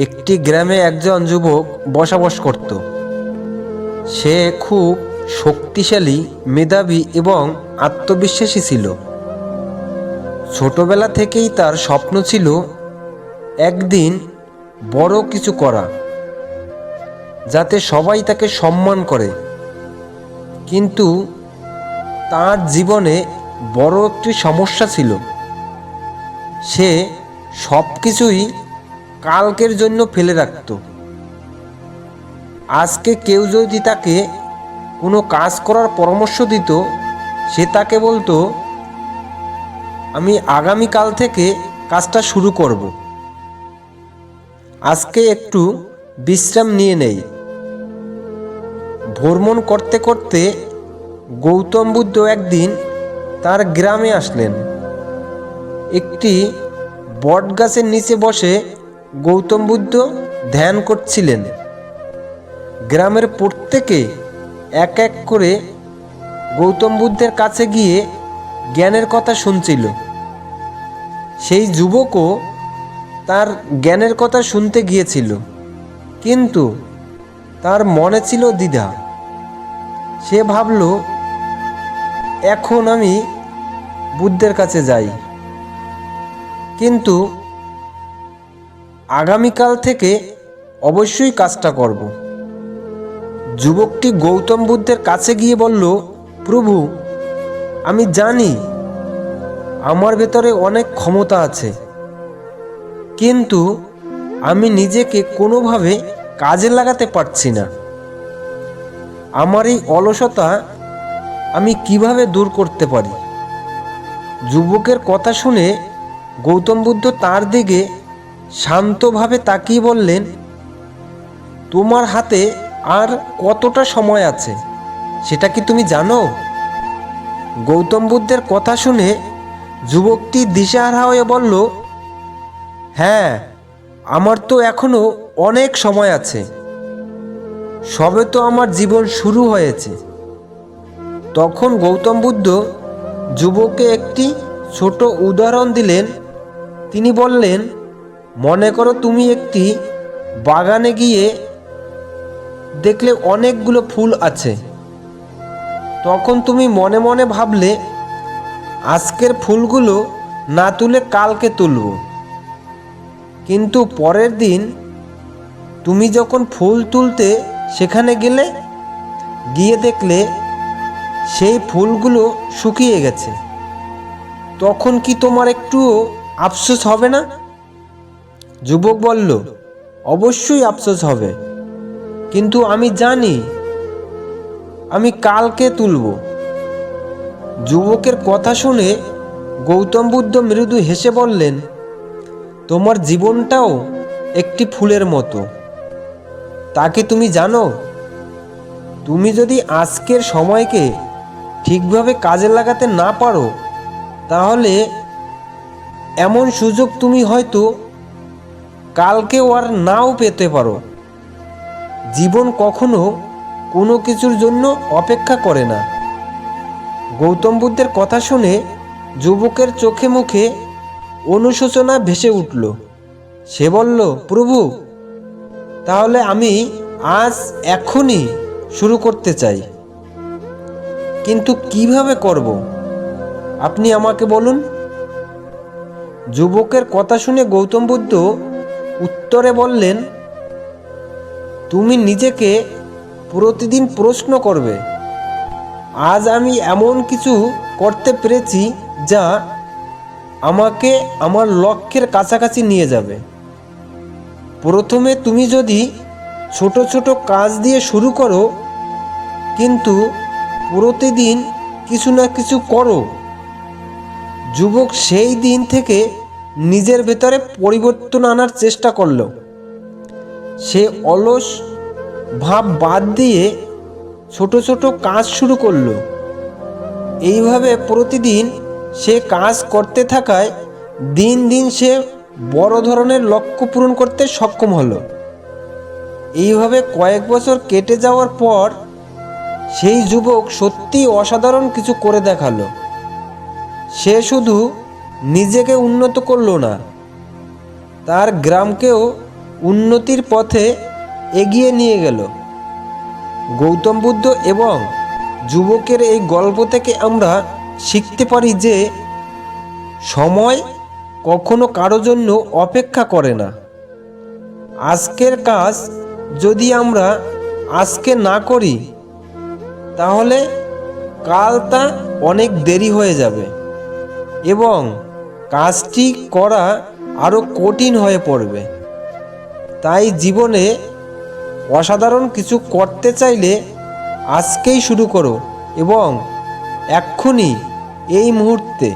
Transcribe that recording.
একটি গ্রামে একজন যুবক বসবাস করত। সে খুব শক্তিশালী, মেধাবী এবং আত্মবিশ্বাসী ছিল। ছোটবেলা থেকেই তার স্বপ্ন ছিল একদিন বড় কিছু করা, যাতে সবাই তাকে সম্মান করে। কিন্তু তার জীবনে বড় একটি সমস্যা ছিল। সে সব কিছুই কালকের জন্য ফেলে রাখত। আজকে কেউ যদি তাকে কোনো কাজ করার পরামর্শ দিত, সে তাকে বলতো, আমি আগামীকাল থেকে কাজটা শুরু করব, আজকে একটু বিশ্রাম নিয়ে নেই। ভ্রমণ করতে করতে গৌতম বুদ্ধ একদিন তার গ্রামে আসলেন। একটি বটগাছের নিচে বসে গৌতম বুদ্ধ ধ্যান করছিলেন। গ্রামের প্রত্যেকে এক এক করে গৌতম বুদ্ধের কাছে গিয়ে জ্ঞানের কথা শুনছিল। সেই যুবকও তার জ্ঞানের কথা শুনতে গিয়েছিল, কিন্তু তার মনে ছিল দ্বিধা। সে ভাবল, এখন আমি বুদ্ধের কাছে যাই, কিন্তু আগামীকাল থেকে অবশ্যই কাজটা করব। যুবকটি গৌতম বুদ্ধের কাছে গিয়ে বলল, প্রভু, আমি জানি আমার ভেতরে অনেক ক্ষমতা আছে, কিন্তু আমি নিজেকে কোনোভাবে কাজে লাগাতে পারছি না। আমার এই অলসতা আমি কিভাবে দূর করতে পারি? যুবকের কথা শুনে গৌতম বুদ্ধ তার দিকে শান্তভাবে তাকিয়ে বললেন, তোমার হাতে আর কতটা সময় আছে সেটা কি তুমি জানো? গৌতম বুদ্ধের কথা শুনে যুবকটি দিশেহারা হয়ে বলল, হ্যাঁ, আমার তো এখনো অনেক সময় আছে, সবে তো আমার জীবন শুরু হয়েছে। তখন গৌতম বুদ্ধ যুবককে একটি ছোট উদাহরণ দিলেন। তিনি বললেন, মনে করো তুমি একটি বাগানে গিয়ে দেখলে অনেকগুলো ফুল আছে। তখন তুমি মনে মনে ভাবলে, আজকের ফুলগুলো না তুলে কালকে তুলব। কিন্তু পরের দিন তুমি যখন ফুল তুলতে সেখানে গিয়ে দেখলে সেই ফুলগুলো শুকিয়ে গেছে। তখন কি তোমার একটুও আফসোস হবে না? যুবক বলল, অবশ্যই আফসোস হবে, কিন্তু আমি জানি আমি কালকে তুলব। যুবকের কথা শুনে গৌতম বুদ্ধ মৃদু হেসে বললেন, তোমার জীবনটাও একটি ফুলের মতো, তা কি তুমি জানো? তুমি যদি আজকের সময়কে ঠিকভাবে কাজে লাগাতে না পারো, তাহলে এমন সুযোগ তুমি হয়তো কালকেও আর নাও পেতে পারো। জীবন কখনো কোনো কিছুর জন্য অপেক্ষা করে না। গৌতম বুদ্ধের কথা শুনে যুবকের চোখে মুখে অনুশোচনা ভেসে উঠল। সে বলল, প্রভু, তাহলে আমি আজ এখনই শুরু করতে চাই, কিন্তু কিভাবে করব আপনি আমাকে বলুন। যুবকের কথা শুনে গৌতম বুদ্ধ উত্তরে বললেন, তুমি নিজেকে প্রতিদিন প্রশ্ন করবে, আজ আমি এমন কিছু করতে পেরেছি যা আমাকে আমার লক্ষ্যের কাছাকাছি নিয়ে যাবে। প্রথমে তুমি যদি ছোট ছোট কাজ দিয়ে শুরু করো, কিন্তু প্রতিদিন কিছু না কিছু করো, যুবক সেই দিন থেকে নিজের ভেতরে পরিবর্তন আনার চেষ্টা করল। সে অলস ভাব বাদ দিয়ে ছোট ছোট কাজ শুরু করল। এইভাবে প্রতিদিন সে কাজ করতে থাকায় দিন দিন সে বড় ধরনের লক্ষ্য পূরণ করতে সক্ষম হলো। এইভাবে কয়েক বছর কেটে যাওয়ার পর সেই যুবক সত্যি অসাধারণ কিছু করে দেখালো। সে শুধু নিজেকে উন্নত করলো না, তার গ্রামকেও উন্নতির পথে এগিয়ে নিয়ে গেল। গৌতম বুদ্ধ এবং যুবকের এই গল্প থেকে আমরা শিখতে পারি যে সময় কখনো কারো জন্য অপেক্ষা করে না। আজকের কাজ যদি আমরা আজকে না করি তাহলে কাল তা অনেক দেরি হয়ে যাবে এবং কাজটি করা আরও কঠিন হয়ে পড়বে। তাই জীবনে অসাধারণ কিছু করতে চাইলে আজকেই শুরু করো এবং এক্ষুনি এই মুহূর্তে